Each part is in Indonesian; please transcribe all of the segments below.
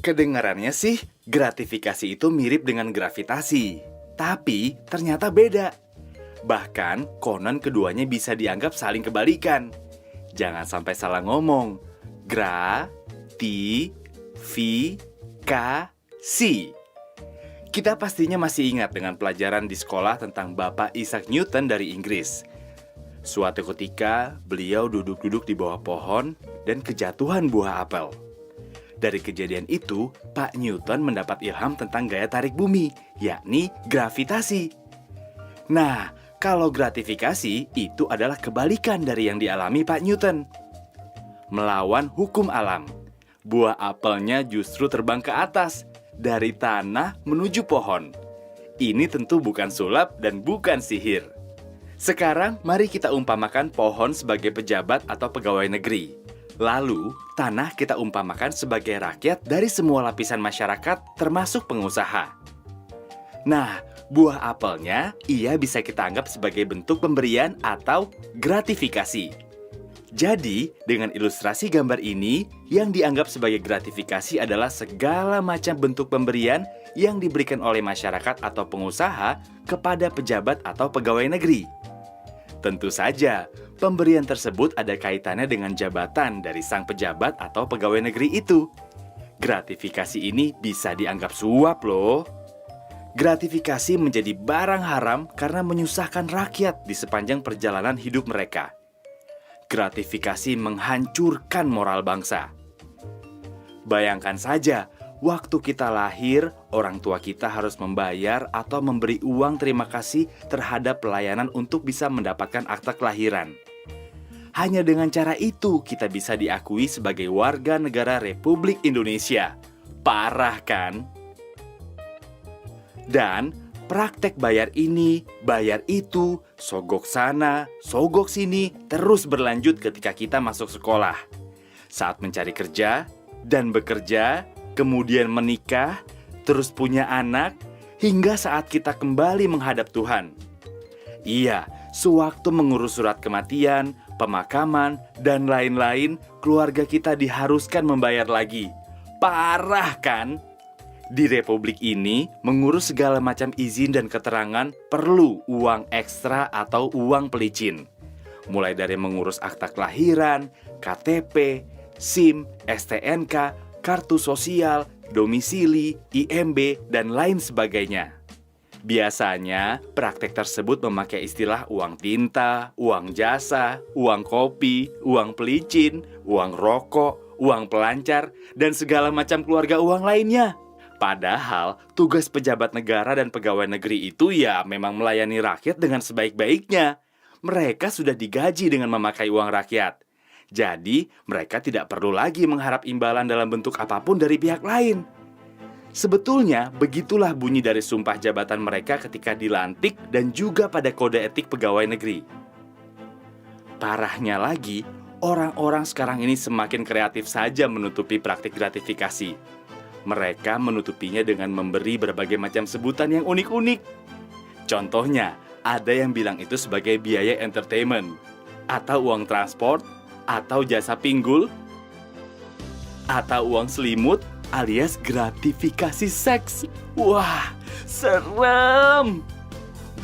Kedengarannya sih, gratifikasi itu mirip dengan gravitasi. Tapi ternyata beda. Bahkan, konon keduanya bisa dianggap saling kebalikan. Jangan sampai salah ngomong. Gratifikasi. Kita pastinya masih ingat dengan pelajaran di sekolah tentang Bapak Isaac Newton dari Inggris. Suatu ketika, beliau duduk-duduk di bawah pohon dan kejatuhan buah apel. Dari kejadian itu, Pak Newton mendapat ilham tentang gaya tarik bumi, yakni gravitasi. Nah, kalau gratifikasi itu adalah kebalikan dari yang dialami Pak Newton. Melawan hukum alam. Buah apelnya justru terbang ke atas, dari tanah menuju pohon. Ini tentu bukan sulap dan bukan sihir. Sekarang, mari kita umpamakan pohon sebagai pejabat atau pegawai negeri. Lalu, tanah kita umpamakan sebagai rakyat dari semua lapisan masyarakat, termasuk pengusaha. Nah, buah apelnya ia bisa kita anggap sebagai bentuk pemberian atau gratifikasi. Jadi, dengan ilustrasi gambar ini, yang dianggap sebagai gratifikasi adalah segala macam bentuk pemberian yang diberikan oleh masyarakat atau pengusaha kepada pejabat atau pegawai negeri. Tentu saja, pemberian tersebut ada kaitannya dengan jabatan dari sang pejabat atau pegawai negeri itu. Gratifikasi ini bisa dianggap suap loh. Gratifikasi menjadi barang haram karena menyusahkan rakyat di sepanjang perjalanan hidup mereka. Gratifikasi menghancurkan moral bangsa. Bayangkan saja, waktu kita lahir, orang tua kita harus membayar atau memberi uang terima kasih terhadap pelayanan untuk bisa mendapatkan akta kelahiran. Hanya dengan cara itu kita bisa diakui sebagai warga negara Republik Indonesia. Parah kan? Dan praktek bayar ini, bayar itu, sogok sana, sogok sini terus berlanjut ketika kita masuk sekolah. Saat mencari kerja dan bekerja, kemudian menikah, terus punya anak, hingga saat kita kembali menghadap Tuhan. Iya, sewaktu mengurus surat kematian, pemakaman, dan lain-lain, keluarga kita diharuskan membayar lagi. Parah kan? Di Republik ini, mengurus segala macam izin dan keterangan perlu uang ekstra atau uang pelicin. Mulai dari mengurus akta kelahiran, KTP, SIM, STNK, kartu sosial, domisili, IMB, dan lain sebagainya. Biasanya, praktek tersebut memakai istilah uang tinta, uang jasa, uang kopi, uang pelicin, uang rokok, uang pelancar, dan segala macam keluarga uang lainnya. Padahal, tugas pejabat negara dan pegawai negeri itu ya memang melayani rakyat dengan sebaik-baiknya. Mereka sudah digaji dengan memakai uang rakyat. Jadi, mereka tidak perlu lagi mengharap imbalan dalam bentuk apapun dari pihak lain. Sebetulnya, begitulah bunyi dari sumpah jabatan mereka ketika dilantik dan juga pada kode etik pegawai negeri. Parahnya lagi, orang-orang sekarang ini semakin kreatif saja menutupi praktik gratifikasi. Mereka menutupinya dengan memberi berbagai macam sebutan yang unik-unik. Contohnya, ada yang bilang itu sebagai biaya entertainment, atau uang transport, atau jasa pinggul, atau uang selimut, alias gratifikasi seks. Wah, serem!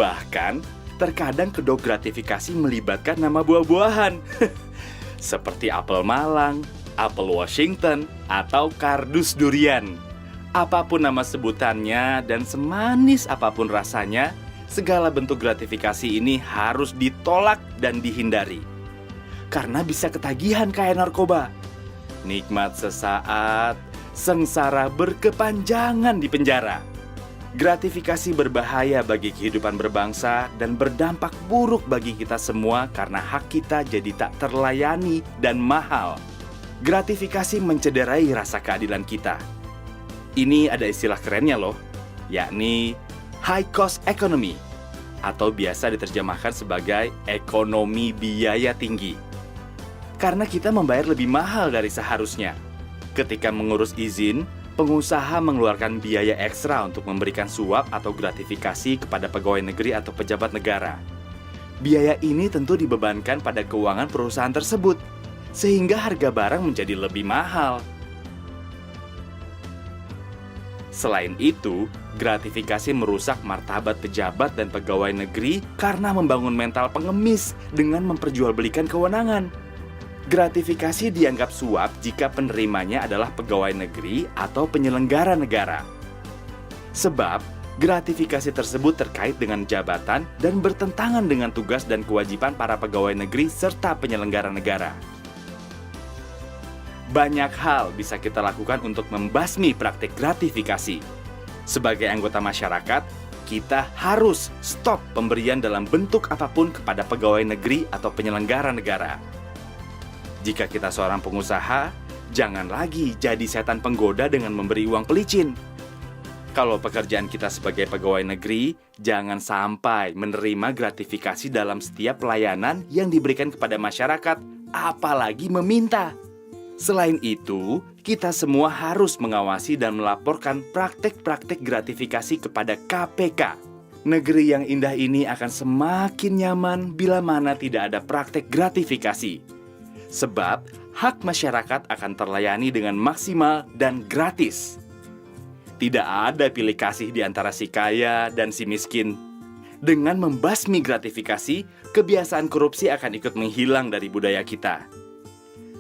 Bahkan, terkadang kedok gratifikasi melibatkan nama buah-buahan. Seperti apel Malang, apel Washington, atau kardus durian. Apapun nama sebutannya dan semanis apapun rasanya, segala bentuk gratifikasi ini harus ditolak dan dihindari. Karena bisa ketagihan kayak narkoba. Nikmat sesaat, sengsara berkepanjangan di penjara. Gratifikasi berbahaya bagi kehidupan berbangsa dan berdampak buruk bagi kita semua karena hak kita jadi tak terlayani dan mahal. Gratifikasi mencederai rasa keadilan kita. Ini ada istilah kerennya loh, yakni high cost economy, atau biasa diterjemahkan sebagai ekonomi biaya tinggi. Karena kita membayar lebih mahal dari seharusnya. Ketika mengurus izin, pengusaha mengeluarkan biaya ekstra untuk memberikan suap atau gratifikasi kepada pegawai negeri atau pejabat negara. Biaya ini tentu dibebankan pada keuangan perusahaan tersebut, sehingga harga barang menjadi lebih mahal. Selain itu, gratifikasi merusak martabat pejabat dan pegawai negeri karena membangun mental pengemis dengan memperjualbelikan kewenangan. Gratifikasi dianggap suap jika penerimanya adalah pegawai negeri atau penyelenggara negara. Sebab, gratifikasi tersebut terkait dengan jabatan dan bertentangan dengan tugas dan kewajiban para pegawai negeri serta penyelenggara negara. Banyak hal bisa kita lakukan untuk membasmi praktik gratifikasi. Sebagai anggota masyarakat, kita harus stop pemberian dalam bentuk apapun kepada pegawai negeri atau penyelenggara negara. Jika kita seorang pengusaha, jangan lagi jadi setan penggoda dengan memberi uang pelicin. Kalau pekerjaan kita sebagai pegawai negeri, jangan sampai menerima gratifikasi dalam setiap pelayanan yang diberikan kepada masyarakat, apalagi meminta. Selain itu, kita semua harus mengawasi dan melaporkan praktek-praktek gratifikasi kepada KPK. Negeri yang indah ini akan semakin nyaman bila mana tidak ada praktek gratifikasi. Sebab, hak masyarakat akan terlayani dengan maksimal dan gratis. Tidak ada pilih kasih di antara si kaya dan si miskin. Dengan membasmi gratifikasi, kebiasaan korupsi akan ikut menghilang dari budaya kita.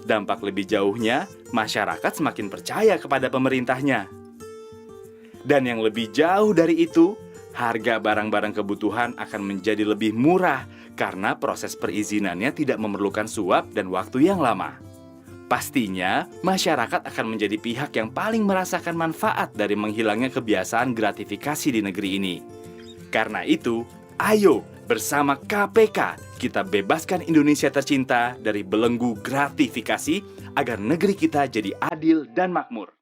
Dampak lebih jauhnya, masyarakat semakin percaya kepada pemerintahnya. Dan yang lebih jauh dari itu, harga barang-barang kebutuhan akan menjadi lebih murah karena proses perizinannya tidak memerlukan suap dan waktu yang lama. Pastinya, masyarakat akan menjadi pihak yang paling merasakan manfaat dari menghilangnya kebiasaan gratifikasi di negeri ini. Karena itu, ayo bersama KPK kita bebaskan Indonesia tercinta dari belenggu gratifikasi agar negeri kita jadi adil dan makmur.